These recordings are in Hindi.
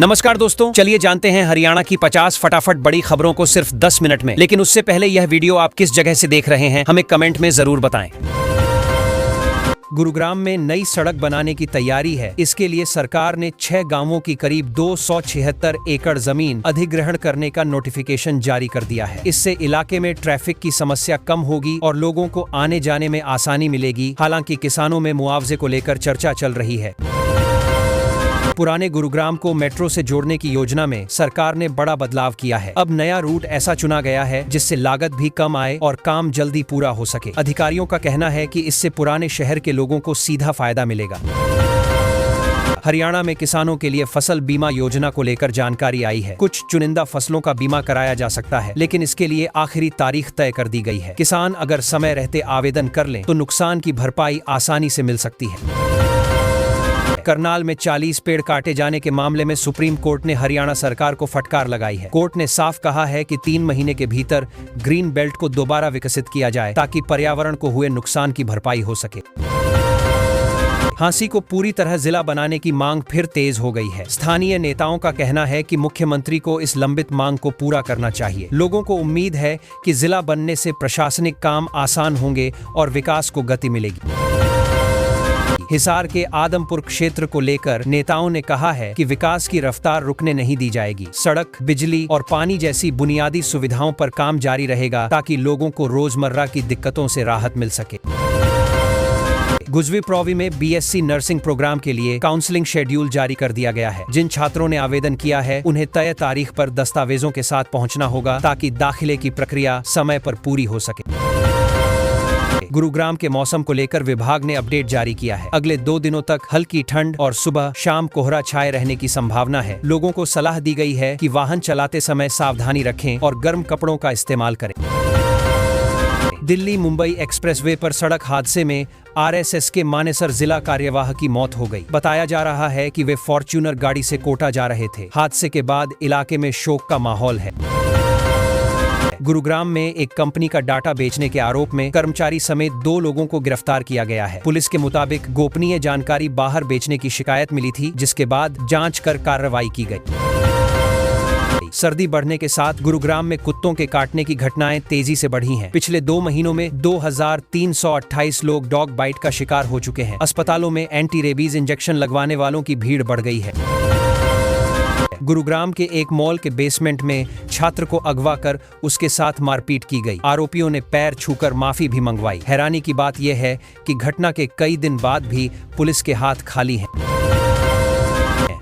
नमस्कार दोस्तों, चलिए जानते हैं हरियाणा की 50 फटाफट बड़ी खबरों को सिर्फ 10 मिनट में। लेकिन उससे पहले यह वीडियो आप किस जगह से देख रहे हैं हमें कमेंट में जरूर बताएं। गुरुग्राम में नई सड़क बनाने की तैयारी है। इसके लिए सरकार ने 6 गांवों की करीब 276 एकड़ जमीन अधिग्रहण करने का नोटिफिकेशन जारी कर दिया है। इससे इलाके में ट्रैफिक की समस्या कम होगी और लोगों को आने जाने में आसानी मिलेगी। हालांकि किसानों में मुआवजे को लेकर चर्चा चल रही है। पुराने गुरुग्राम को मेट्रो से जोड़ने की योजना में सरकार ने बड़ा बदलाव किया है। अब नया रूट ऐसा चुना गया है जिससे लागत भी कम आए और काम जल्दी पूरा हो सके। अधिकारियों का कहना है कि इससे पुराने शहर के लोगों को सीधा फायदा मिलेगा। हरियाणा में किसानों के लिए फसल बीमा योजना को लेकर जानकारी आई है। कुछ चुनिंदा फसलों का बीमा कराया जा सकता है, लेकिन इसके लिए आखिरी तारीख तय कर दी गई है। किसान अगर समय रहते आवेदन कर लें तो नुकसान की भरपाई आसानी से मिल सकती है। करनाल में 40 पेड़ काटे जाने के मामले में सुप्रीम कोर्ट ने हरियाणा सरकार को फटकार लगाई है। कोर्ट ने साफ कहा है कि 3 महीने के भीतर ग्रीन बेल्ट को दोबारा विकसित किया जाए ताकि पर्यावरण को हुए नुकसान की भरपाई हो सके। हांसी को पूरी तरह जिला बनाने की मांग फिर तेज हो गई है। स्थानीय नेताओं का कहना है कि मुख्यमंत्री को इस लंबित मांग को पूरा करना चाहिए। लोगों को उम्मीद है कि जिला बनने से प्रशासनिक काम आसान होंगे और विकास को गति मिलेगी। हिसार के आदमपुर क्षेत्र को लेकर नेताओं ने कहा है कि विकास की रफ्तार रुकने नहीं दी जाएगी। सड़क, बिजली और पानी जैसी बुनियादी सुविधाओं पर काम जारी रहेगा ताकि लोगों को रोजमर्रा की दिक्कतों से राहत मिल सके। गुजवी प्रोवी में बीएससी नर्सिंग प्रोग्राम के लिए काउंसलिंग शेड्यूल जारी कर दिया गया है। जिन छात्रों ने आवेदन किया है उन्हें तय तारीख पर दस्तावेजों के साथ पहुंचना होगा ताकि दाखिले की प्रक्रिया समय पर पूरी हो सके। गुरुग्राम के मौसम को लेकर विभाग ने अपडेट जारी किया है। अगले 2 दिनों तक हल्की ठंड और सुबह शाम कोहरा छाए रहने की संभावना है। लोगों को सलाह दी गई है कि वाहन चलाते समय सावधानी रखें और गर्म कपड़ों का इस्तेमाल करें। दिल्ली मुंबई एक्सप्रेसवे पर सड़क हादसे में आरएसएस के मानेसर जिला कार्यवाह की मौत हो गई। बताया जा रहा है कि वे फॉर्च्यूनर गाड़ी से कोटा जा रहे थे। हादसे के बाद इलाके में शोक का माहौल है। गुरुग्राम में एक कंपनी का डाटा बेचने के आरोप में कर्मचारी समेत 2 लोगों को गिरफ्तार किया गया है। पुलिस के मुताबिक गोपनीय जानकारी बाहर बेचने की शिकायत मिली थी, जिसके बाद जांच कर कार्रवाई की गई। सर्दी बढ़ने के साथ गुरुग्राम में कुत्तों के काटने की घटनाएं तेजी से बढ़ी हैं। पिछले 2 महीनों में 2328 लोग डॉग बाइट का शिकार हो चुके हैं। अस्पतालों में एंटी रेबीज इंजेक्शन लगवाने वालों की भीड़ बढ़ गई है। गुरुग्राम के एक मॉल के बेसमेंट में छात्र को अगवा कर उसके साथ मारपीट की गई। आरोपियों ने पैर छूकर माफी भी मंगवाई। हैरानी की बात यह है कि घटना के कई दिन बाद भी पुलिस के हाथ खाली हैं।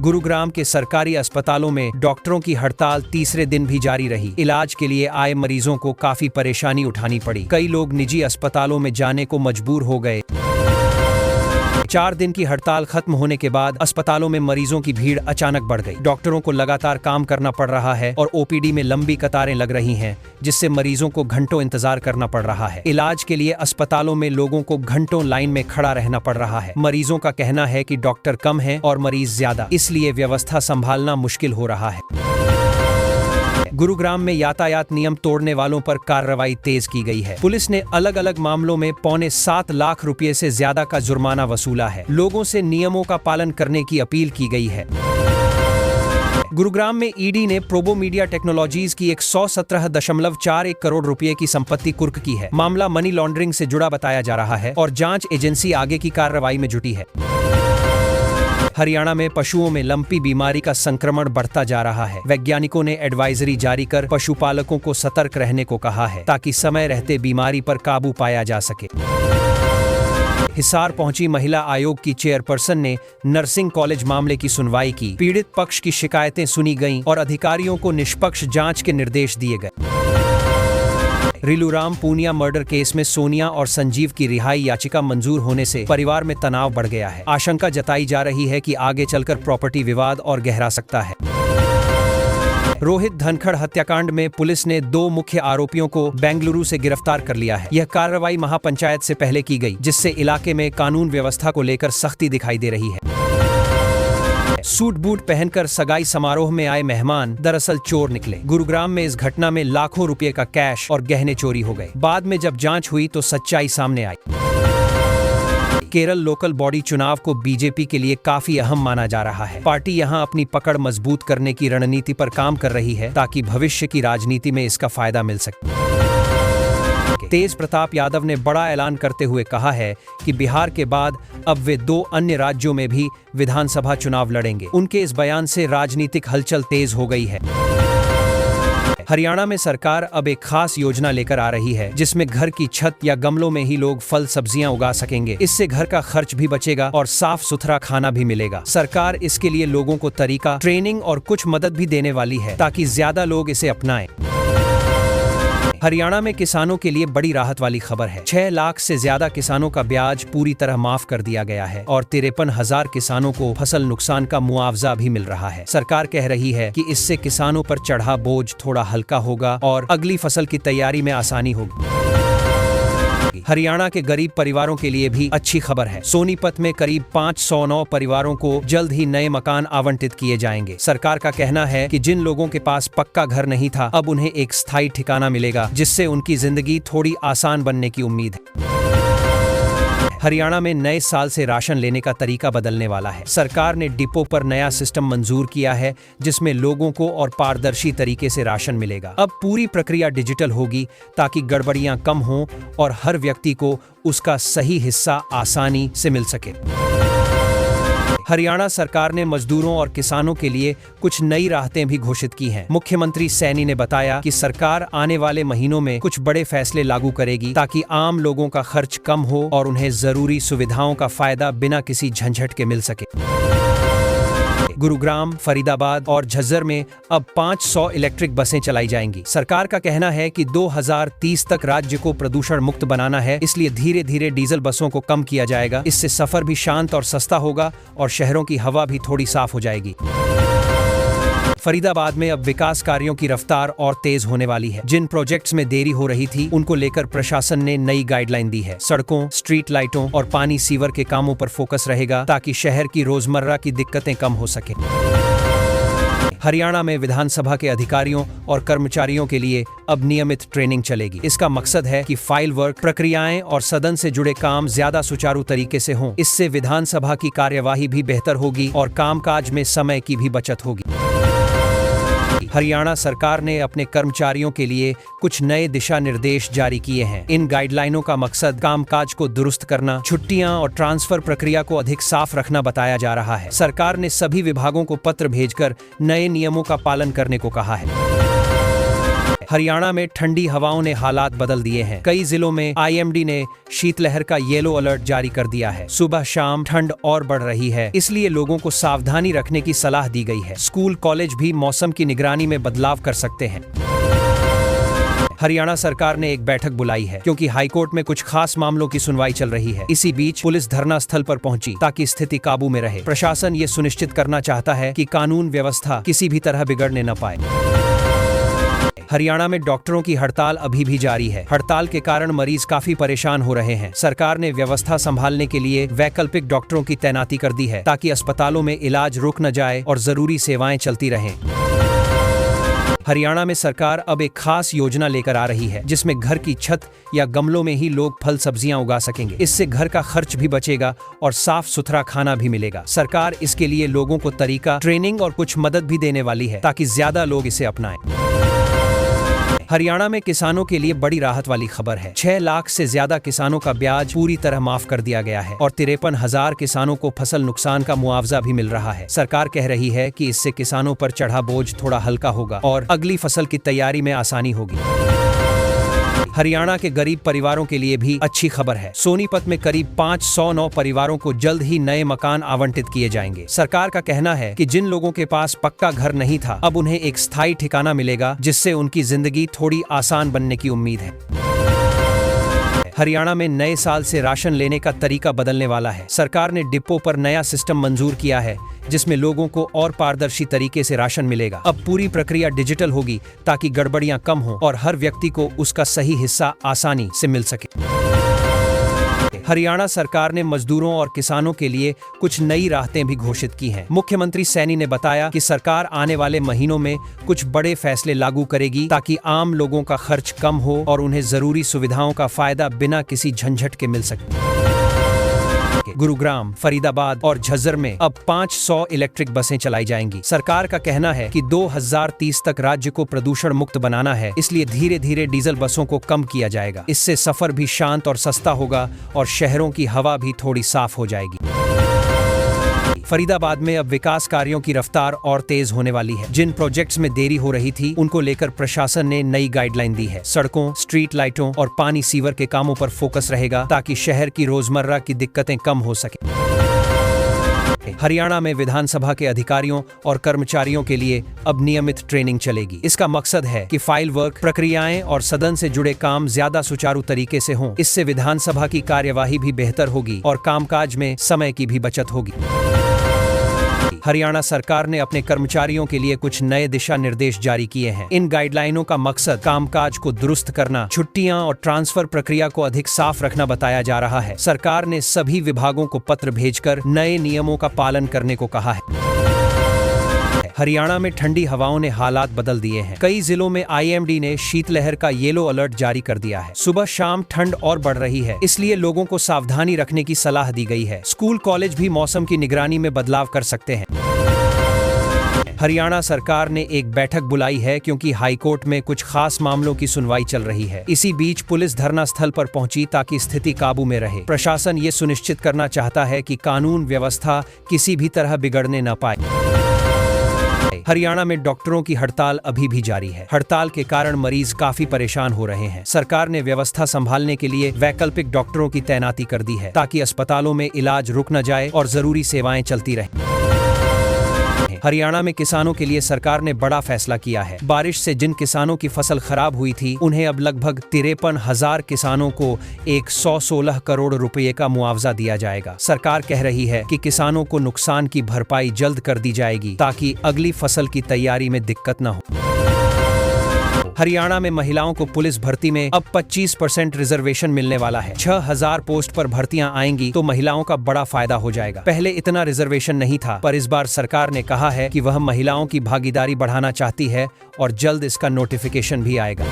गुरुग्राम के सरकारी अस्पतालों में डॉक्टरों की हड़ताल तीसरे दिन भी जारी रही। इलाज के लिए आए मरीजों को काफी परेशानी उठानी पड़ी। कई लोग निजी अस्पतालों में जाने को मजबूर हो गए। 4 दिन की हड़ताल खत्म होने के बाद अस्पतालों में मरीजों की भीड़ अचानक बढ़ गई। डॉक्टरों को लगातार काम करना पड़ रहा है और ओपीडी में लंबी कतारें लग रही हैं, जिससे मरीजों को घंटों इंतजार करना पड़ रहा है। इलाज के लिए अस्पतालों में लोगों को घंटों लाइन में खड़ा रहना पड़ रहा है। मरीजों का कहना है कि डॉक्टर कम हैं और मरीज ज्यादा, इसलिए व्यवस्था संभालना मुश्किल हो रहा है। गुरुग्राम में यातायात नियम तोड़ने वालों पर कार्रवाई तेज की गई है। पुलिस ने अलग अलग मामलों में 7.25 लाख रुपए से ज्यादा का जुर्माना वसूला है। लोगों से नियमों का पालन करने की अपील की गई है। गुरुग्राम में ईडी ने प्रोबो मीडिया टेक्नोलॉजीज की 117.41 करोड़ रुपए की संपत्ति कुर्क की है। मामला मनी लॉन्ड्रिंग से जुड़ा बताया जा रहा है और जांच एजेंसी आगे की कार्रवाई में जुटी है। हरियाणा में पशुओं में लंपी बीमारी का संक्रमण बढ़ता जा रहा है। वैज्ञानिकों ने एडवाइजरी जारी कर पशुपालकों को सतर्क रहने को कहा है ताकि समय रहते बीमारी पर काबू पाया जा सके। हिसार पहुंची महिला आयोग की चेयरपर्सन ने नर्सिंग कॉलेज मामले की सुनवाई की। पीड़ित पक्ष की शिकायतें सुनी गईं और अधिकारियों को निष्पक्ष जांच के निर्देश दिए गए। रिलूराम पूनिया मर्डर केस में सोनिया और संजीव की रिहाई याचिका मंजूर होने से परिवार में तनाव बढ़ गया है। आशंका जताई जा रही है कि आगे चलकर प्रॉपर्टी विवाद और गहरा सकता है। रोहित धनखड़ हत्याकांड में पुलिस ने 2 मुख्य आरोपियों को बेंगलुरु से गिरफ्तार कर लिया है। यह कार्रवाई महापंचायत से पहले की गई, जिससे इलाके में कानून व्यवस्था को लेकर सख्ती दिखाई दे रही है। सूट बूट पहनकर सगाई समारोह में आए मेहमान दरअसल चोर निकले। गुरुग्राम में इस घटना में लाखों रुपए का कैश और गहने चोरी हो गए। बाद में जब जांच हुई तो सच्चाई सामने आई। केरल लोकल बॉडी चुनाव को बीजेपी के लिए काफी अहम माना जा रहा है। पार्टी यहां अपनी पकड़ मजबूत करने की रणनीति पर काम कर रही है ताकि भविष्य की राजनीति में इसका फायदा मिल सके। तेज प्रताप यादव ने बड़ा ऐलान करते हुए कहा है कि बिहार के बाद अब वे 2 अन्य राज्यों में भी विधानसभा चुनाव लड़ेंगे। उनके इस बयान से राजनीतिक हलचल तेज हो गई है। हरियाणा में सरकार अब एक खास योजना लेकर आ रही है जिसमें घर की छत या गमलों में ही लोग फल सब्जियां उगा सकेंगे। इससे घर का खर्च भी बचेगा और साफ सुथरा खाना भी मिलेगा। सरकार इसके लिए लोगों को तरीका, ट्रेनिंग और कुछ मदद भी देने वाली है ताकि ज्यादा लोग इसे अपनाएं। हरियाणा में किसानों के लिए बड़ी राहत वाली खबर है। 6 लाख से ज्यादा किसानों का ब्याज पूरी तरह माफ कर दिया गया है और 53,000 किसानों को फसल नुकसान का मुआवजा भी मिल रहा है। सरकार कह रही है कि इससे किसानों पर चढ़ा बोझ थोड़ा हल्का होगा और अगली फसल की तैयारी में आसानी होगी। हरियाणा के गरीब परिवारों के लिए भी अच्छी खबर है। सोनीपत में करीब 509 परिवारों को जल्द ही नए मकान आवंटित किए जाएंगे। सरकार का कहना है कि जिन लोगों के पास पक्का घर नहीं था, अब उन्हें एक स्थायी ठिकाना मिलेगा जिससे उनकी जिंदगी थोड़ी आसान बनने की उम्मीद है। हरियाणा में नए साल से राशन लेने का तरीका बदलने वाला है। सरकार ने डिपो पर नया सिस्टम मंजूर किया है जिसमें लोगों को और पारदर्शी तरीके से राशन मिलेगा। अब पूरी प्रक्रिया डिजिटल होगी ताकि गड़बड़ियां कम हों और हर व्यक्ति को उसका सही हिस्सा आसानी से मिल सके। हरियाणा सरकार ने मजदूरों और किसानों के लिए कुछ नई राहतें भी घोषित की हैं। मुख्यमंत्री सैनी ने बताया कि सरकार आने वाले महीनों में कुछ बड़े फैसले लागू करेगी ताकि आम लोगों का खर्च कम हो और उन्हें जरूरी सुविधाओं का फायदा बिना किसी झंझट के मिल सके। गुरुग्राम, फरीदाबाद और झज्जर में अब 500 इलेक्ट्रिक बसें चलाई जाएंगी। सरकार का कहना है कि 2030 तक राज्य को प्रदूषण मुक्त बनाना है, इसलिए धीरे धीरे डीजल बसों को कम किया जाएगा। इससे सफर भी शांत और सस्ता होगा और शहरों की हवा भी थोड़ी साफ हो जाएगी। फरीदाबाद में अब विकास कार्यों की रफ्तार और तेज होने वाली है। जिन प्रोजेक्ट्स में देरी हो रही थी उनको लेकर प्रशासन ने नई गाइडलाइन दी है। सड़कों, स्ट्रीट लाइटों और पानी सीवर के कामों पर फोकस रहेगा ताकि शहर की रोजमर्रा की दिक्कतें कम हो सके। हरियाणा में विधानसभा के अधिकारियों और कर्मचारियों के लिए अब नियमित ट्रेनिंग चलेगी। इसका मकसद है कि फाइल वर्क, प्रक्रियाएं और सदन से जुड़े काम ज्यादा सुचारू तरीके से हों। इससे विधानसभा की कार्यवाही भी बेहतर होगी और कामकाज में समय की भी बचत होगी। हरियाणा सरकार ने अपने कर्मचारियों के लिए कुछ नए दिशा निर्देश जारी किए हैं। इन गाइडलाइनों का मकसद कामकाज को दुरुस्त करना, छुट्टियां और ट्रांसफर प्रक्रिया को अधिक साफ रखना बताया जा रहा है। सरकार ने सभी विभागों को पत्र भेजकर नए नियमों का पालन करने को कहा है। हरियाणा में ठंडी हवाओं ने हालात बदल दिए हैं। कई जिलों में आईएमडी ने शीतलहर का येलो अलर्ट जारी कर दिया है। सुबह शाम ठंड और बढ़ रही है, इसलिए लोगों को सावधानी रखने की सलाह दी गई है। स्कूल, कॉलेज भी मौसम की निगरानी में बदलाव कर सकते हैं। हरियाणा सरकार ने एक बैठक बुलाई है क्योंकि हाईकोर्ट में कुछ खास मामलों की सुनवाई चल रही है। इसी बीच पुलिस धरना स्थल पर पहुंची ताकि स्थिति काबू में रहे। प्रशासन ये सुनिश्चित करना चाहता है कि कानून व्यवस्था किसी भी तरह बिगड़ने न पाए। हरियाणा में डॉक्टरों की हड़ताल अभी भी जारी है। हड़ताल के कारण मरीज काफी परेशान हो रहे हैं। सरकार ने व्यवस्था संभालने के लिए वैकल्पिक डॉक्टरों की तैनाती कर दी है ताकि अस्पतालों में इलाज रुक न जाए और जरूरी सेवाएं चलती रहें। हरियाणा में सरकार अब एक खास योजना लेकर आ रही है जिसमें घर की छत या गमलों में ही लोग फल सब्जियां उगा सकेंगे। इससे घर का खर्च भी बचेगा और साफ सुथरा खाना भी मिलेगा। सरकार इसके लिए लोगों को तरीका, ट्रेनिंग और कुछ मदद भी देने वाली है ताकि ज्यादा लोग इसे अपनाएं। हरियाणा में किसानों के लिए बड़ी राहत वाली खबर है। 6 लाख से ज्यादा किसानों का ब्याज पूरी तरह माफ कर दिया गया है और 53,000 किसानों को फसल नुकसान का मुआवजा भी मिल रहा है। सरकार कह रही है कि इससे किसानों पर चढ़ा बोझ थोड़ा हल्का होगा और अगली फसल की तैयारी में आसानी होगी। हरियाणा के गरीब परिवारों के लिए भी अच्छी खबर है। सोनीपत में करीब 509 परिवारों को जल्द ही नए मकान आवंटित किए जाएंगे। सरकार का कहना है कि जिन लोगों के पास पक्का घर नहीं था, अब उन्हें एक स्थायी ठिकाना मिलेगा जिससे उनकी जिंदगी थोड़ी आसान बनने की उम्मीद है। हरियाणा में नए साल से राशन लेने का तरीका बदलने वाला है। सरकार ने डिपो पर नया सिस्टम मंजूर किया है जिसमें लोगों को और पारदर्शी तरीके से राशन मिलेगा। अब पूरी प्रक्रिया डिजिटल होगी ताकि गड़बड़ियां कम हों और हर व्यक्ति को उसका सही हिस्सा आसानी से मिल सके। हरियाणा सरकार ने मजदूरों और किसानों के लिए कुछ नई राहतें भी घोषित की हैं। मुख्यमंत्री सैनी ने बताया कि सरकार आने वाले महीनों में कुछ बड़े फैसले लागू करेगी ताकि आम लोगों का खर्च कम हो और उन्हें जरूरी सुविधाओं का फायदा बिना किसी झंझट के मिल सके। गुरुग्राम, फरीदाबाद और झज्जर में अब 500 इलेक्ट्रिक बसें चलाई जाएंगी। सरकार का कहना है कि 2030 तक राज्य को प्रदूषण मुक्त बनाना है, इसलिए धीरे धीरे डीजल बसों को कम किया जाएगा। इससे सफर भी शांत और सस्ता होगा और शहरों की हवा भी थोड़ी साफ हो जाएगी। फरीदाबाद में अब विकास कार्यों की रफ्तार और तेज होने वाली है। जिन प्रोजेक्ट्स में देरी हो रही थी, उनको लेकर प्रशासन ने नई गाइडलाइन दी है। सड़कों, स्ट्रीट लाइटों और पानी सीवर के कामों पर फोकस रहेगा ताकि शहर की रोजमर्रा की दिक्कतें कम हो सके। हरियाणा में विधानसभा के अधिकारियों और कर्मचारियों के लिए अब नियमित ट्रेनिंग चलेगी। इसका मकसद है कि फाइल वर्क, प्रक्रियाएं और सदन से जुड़े काम ज्यादा सुचारू तरीके से हों। इससे विधानसभा की कार्यवाही भी बेहतर होगी और कामकाज में समय की भी बचत होगी। हरियाणा सरकार ने अपने कर्मचारियों के लिए कुछ नए दिशा निर्देश जारी किए हैं। इन गाइडलाइनों का मकसद कामकाज को दुरुस्त करना, छुट्टियां और ट्रांसफर प्रक्रिया को अधिक साफ रखना बताया जा रहा है। सरकार ने सभी विभागों को पत्र भेजकर नए नियमों का पालन करने को कहा है। हरियाणा में ठंडी हवाओं ने हालात बदल दिए हैं। कई जिलों में IMD ने शीतलहर का येलो अलर्ट जारी कर दिया है। सुबह शाम ठंड और बढ़ रही है, इसलिए लोगों को सावधानी रखने की सलाह दी गई है। स्कूल कॉलेज भी मौसम की निगरानी में बदलाव कर सकते हैं। हरियाणा सरकार ने एक बैठक बुलाई है क्योंकि हाईकोर्ट में कुछ खास मामलों की सुनवाई चल रही है। इसी बीच पुलिस धरना स्थल पर पहुंची ताकि स्थिति काबू में रहे। प्रशासन ये सुनिश्चित करना चाहता है कि कानून व्यवस्था किसी भी तरह बिगड़ने न पाए। हरियाणा में डॉक्टरों की हड़ताल अभी भी जारी है। हड़ताल के कारण मरीज काफी परेशान हो रहे हैं। सरकार ने व्यवस्था संभालने के लिए वैकल्पिक डॉक्टरों की तैनाती कर दी है ताकि अस्पतालों में इलाज रुक न जाए और जरूरी सेवाएं चलती रहें। हरियाणा में किसानों के लिए सरकार ने बड़ा फैसला किया है। बारिश से जिन किसानों की फसल खराब हुई थी, उन्हें अब लगभग 53,000 किसानों को 116 करोड़ रुपए का मुआवजा दिया जाएगा। सरकार कह रही है कि किसानों को नुकसान की भरपाई जल्द कर दी जाएगी ताकि अगली फसल की तैयारी में दिक्कत न हो। हरियाणा में महिलाओं को पुलिस भर्ती में अब 25% रिजर्वेशन मिलने वाला है। 6,000 पोस्ट पर भर्तियां आएंगी तो महिलाओं का बड़ा फायदा हो जाएगा। पहले इतना रिजर्वेशन नहीं था, पर इस बार सरकार ने कहा है कि वह महिलाओं की भागीदारी बढ़ाना चाहती है और जल्द इसका नोटिफिकेशन भी आएगा।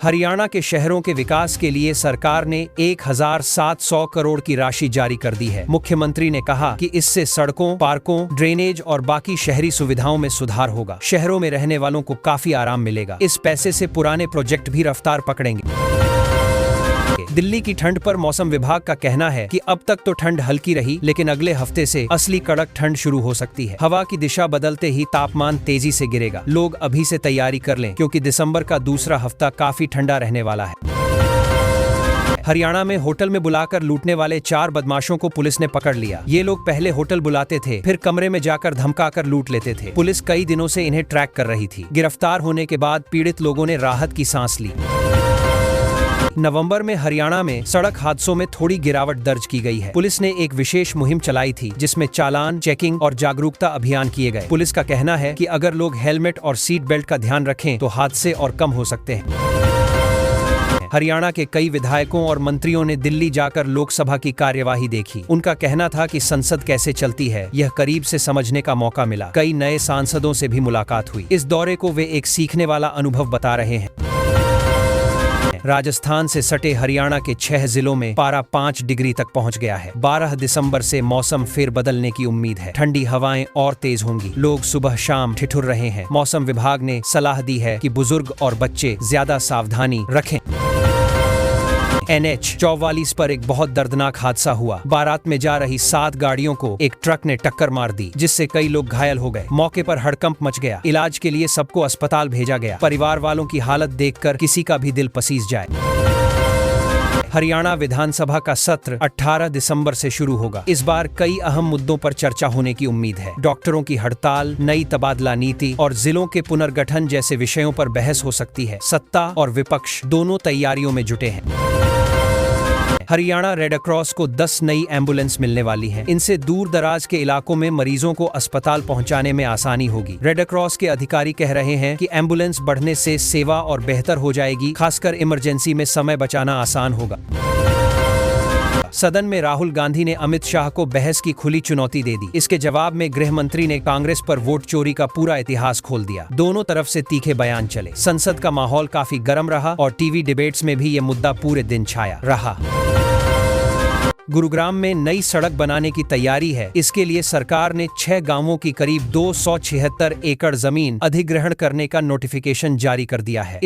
हरियाणा के शहरों के विकास के लिए सरकार ने 1,700 करोड़ की राशि जारी कर दी है। मुख्यमंत्री ने कहा कि इससे सड़कों, पार्कों, ड्रेनेज और बाकी शहरी सुविधाओं में सुधार होगा। शहरों में रहने वालों को काफी आराम मिलेगा। इस पैसे से पुराने प्रोजेक्ट भी रफ्तार पकड़ेंगे। दिल्ली की ठंड पर मौसम विभाग का कहना है कि अब तक तो ठंड हल्की रही, लेकिन अगले हफ्ते से असली कड़क ठंड शुरू हो सकती है। हवा की दिशा बदलते ही तापमान तेजी से गिरेगा। लोग अभी से तैयारी कर लें क्योंकि दिसंबर का दूसरा हफ्ता काफी ठंडा रहने वाला है। हरियाणा में होटल में बुलाकर लूटने वाले 4 बदमाशों को पुलिस ने पकड़ लिया। ये लोग पहले होटल बुलाते थे, फिर कमरे में जाकर धमकाकर लूट लेते थे। पुलिस कई दिनों से इन्हें ट्रैक कर रही थी। गिरफ्तार होने के बाद पीड़ित लोगों ने राहत की सांस ली। नवंबर में हरियाणा में सड़क हादसों में थोड़ी गिरावट दर्ज की गई है। पुलिस ने एक विशेष मुहिम चलाई थी जिसमें चालान, चेकिंग और जागरूकता अभियान किए गए। पुलिस का कहना है कि अगर लोग हेलमेट और सीट बेल्ट का ध्यान रखें तो हादसे और कम हो सकते हैं। हरियाणा के कई विधायकों और मंत्रियों ने दिल्ली जाकर लोकसभा की कार्यवाही देखी। उनका कहना था कि संसद कैसे चलती है, यह करीब से समझने का मौका मिला। कई नए सांसदों से भी मुलाकात हुई। इस दौरे को वे एक सीखने वाला अनुभव बता रहे हैं। राजस्थान से सटे हरियाणा के 6 जिलों में पारा 5 डिग्री तक पहुंच गया है। 12 दिसंबर से मौसम फिर बदलने की उम्मीद है। ठंडी हवाएं और तेज होंगी। लोग सुबह शाम ठिठुर रहे हैं। मौसम विभाग ने सलाह दी है कि बुजुर्ग और बच्चे ज्यादा सावधानी रखें। NH 44 पर एक बहुत दर्दनाक हादसा हुआ। बारात में जा रही 7 गाड़ियों को एक ट्रक ने टक्कर मार दी, जिससे कई लोग घायल हो गए। मौके पर हड़कंप मच गया। इलाज के लिए सबको अस्पताल भेजा गया। परिवार वालों की हालत देखकर किसी का भी दिल पसीज जाए। हरियाणा विधानसभा का सत्र 18 दिसंबर से शुरू होगा। इस बार कई अहम मुद्दों पर चर्चा होने की उम्मीद है। डॉक्टरों की हड़ताल, नई तबादला नीति और जिलों के पुनर्गठन जैसे विषयों पर बहस हो सकती है। सत्ता और विपक्ष दोनों तैयारियों में जुटे हैं। हरियाणा रेड क्रॉस को 10 नई एम्बुलेंस मिलने वाली हैं। इनसे दूर दराज के इलाकों में मरीजों को अस्पताल पहुंचाने में आसानी होगी। रेड क्रॉस के अधिकारी कह रहे हैं कि एम्बुलेंस बढ़ने से सेवा और बेहतर हो जाएगी। खासकर इमरजेंसी में समय बचाना आसान होगा। सदन में राहुल गांधी ने अमित शाह को बहस की खुली चुनौती दे दी। इसके जवाब में गृह मंत्री ने कांग्रेस पर वोट चोरी का पूरा इतिहास खोल दिया। दोनों तरफ से तीखे बयान चले। संसद का माहौल काफी गर्म रहा और टीवी डिबेट्स में भी ये मुद्दा पूरे दिन छाया रहा। गुरुग्राम में नई सड़क बनाने की तैयारी है। इसके लिए सरकार ने 6 गांवों की करीब 276 एकड़ जमीन अधिग्रहण करने का नोटिफिकेशन जारी कर दिया है।